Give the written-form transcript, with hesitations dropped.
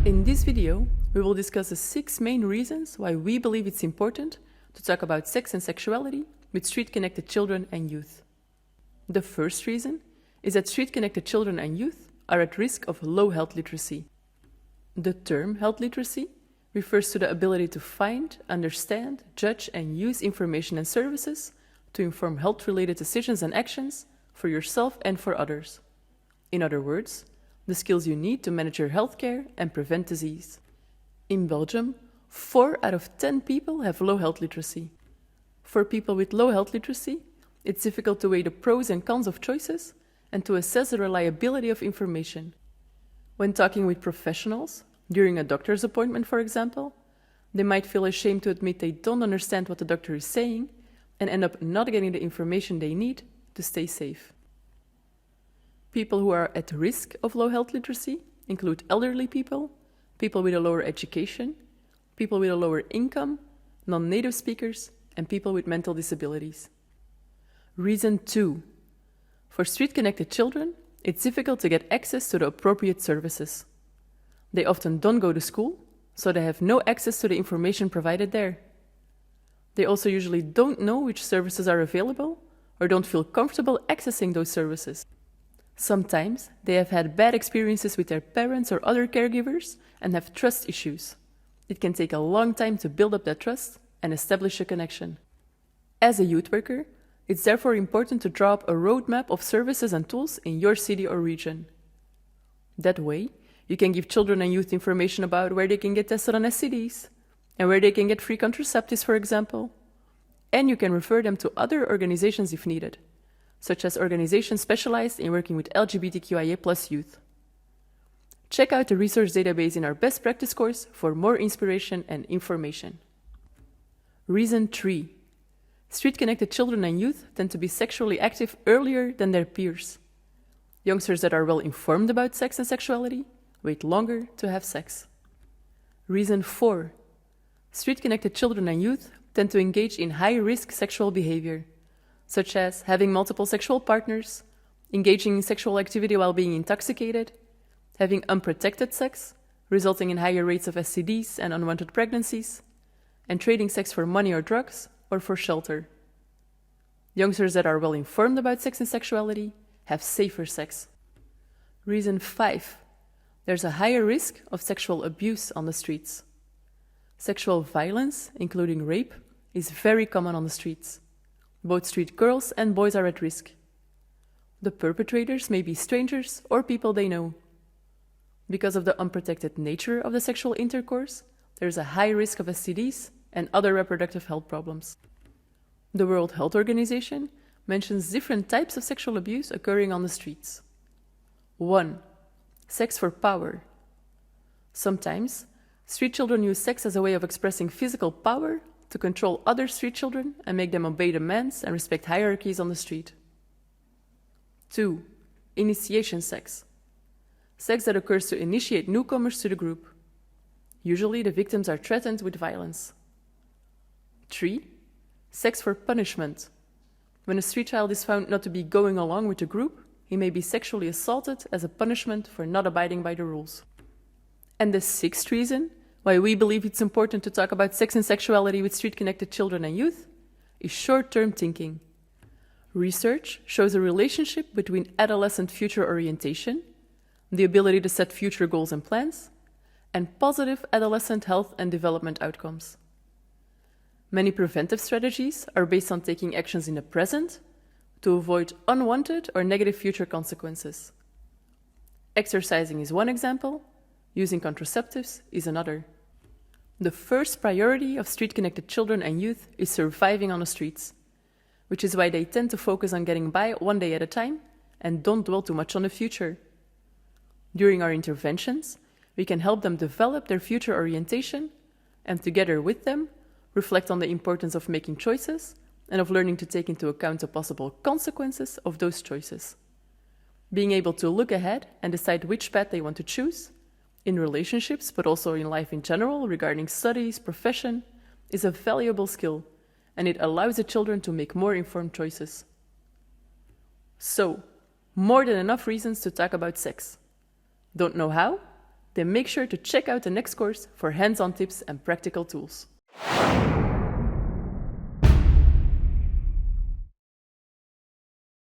In this video, we will discuss the 6 main reasons why we believe it's important to talk about sex and sexuality with street-connected children and youth. The first reason is that street-connected children and youth are at risk of low health literacy. The term health literacy refers to the ability to find, understand, judge, and use information and services to inform health-related decisions and actions for yourself and for others. In other words, the skills you need to manage your healthcare and prevent disease. In Belgium, 4 out of 10 people have low health literacy. For people with low health literacy, it's difficult to weigh the pros and cons of choices and to assess the reliability of information. When talking with professionals, during a doctor's appointment, for example, they might feel ashamed to admit they don't understand what the doctor is saying and end up not getting the information they need to stay safe. People who are at risk of low health literacy include elderly people, people with a lower education, people with a lower income, non-native speakers, and people with mental disabilities. Reason 2. For street-connected children, it's difficult to get access to the appropriate services. They often don't go to school, so they have no access to the information provided there. They also usually don't know which services are available or don't feel comfortable accessing those services. Sometimes they have had bad experiences with their parents or other caregivers and have trust issues. It can take a long time to build up that trust and establish a connection. As a youth worker, it's therefore important to draw up a roadmap of services and tools in your city or region. That way, you can give children and youth information about where they can get tested on STDs and where they can get free contraceptives, for example. And you can refer them to other organizations if needed, such as organizations specialized in working with LGBTQIA+ youth. Check out the resource database in our best practice course for more inspiration and information. Reason 3. Street-connected children and youth tend to be sexually active earlier than their peers. Youngsters that are well informed about sex and sexuality wait longer to have sex. Reason 4. Street-connected children and youth tend to engage in high-risk sexual behavior, such as having multiple sexual partners, engaging in sexual activity while being intoxicated, having unprotected sex, resulting in higher rates of STDs and unwanted pregnancies, and trading sex for money or drugs or for shelter. Youngsters that are well informed about sex and sexuality have safer sex. Reason 5. There's a higher risk of sexual abuse on the streets. Sexual violence, including rape, is very common on the streets. Both street girls and boys are at risk. The perpetrators may be strangers or people they know. Because of the unprotected nature of the sexual intercourse, there is a high risk of STDs and other reproductive health problems. The World Health Organization mentions different types of sexual abuse occurring on the streets. 1. Sex for power. Sometimes, street children use sex as a way of expressing physical power to control other street children and make them obey demands and respect hierarchies on the street. 2. Initiation sex. Sex that occurs to initiate newcomers to the group. Usually the victims are threatened with violence. 3. Sex for punishment. When a street child is found not to be going along with the group, he may be sexually assaulted as a punishment for not abiding by the rules. And the 6th reason why we believe it's important to talk about sex and sexuality with street-connected children and youth is short-term thinking. Research shows a relationship between adolescent future orientation, the ability to set future goals and plans, and positive adolescent health and development outcomes. Many preventive strategies are based on taking actions in the present to avoid unwanted or negative future consequences. Exercising is one example, using contraceptives is another. The first priority of street-connected children and youth is surviving on the streets, which is why they tend to focus on getting by one day at a time and don't dwell too much on the future. During our interventions, we can help them develop their future orientation and together with them, reflect on the importance of making choices and of learning to take into account the possible consequences of those choices. Being able to look ahead and decide which path they want to choose, in relationships but also in life in general regarding studies, profession, is a valuable skill, and it allows the children to make more informed choices. So, more than enough reasons to talk about sex. Don't know how? then make sure to check out the next course for hands-on tips and practical tools.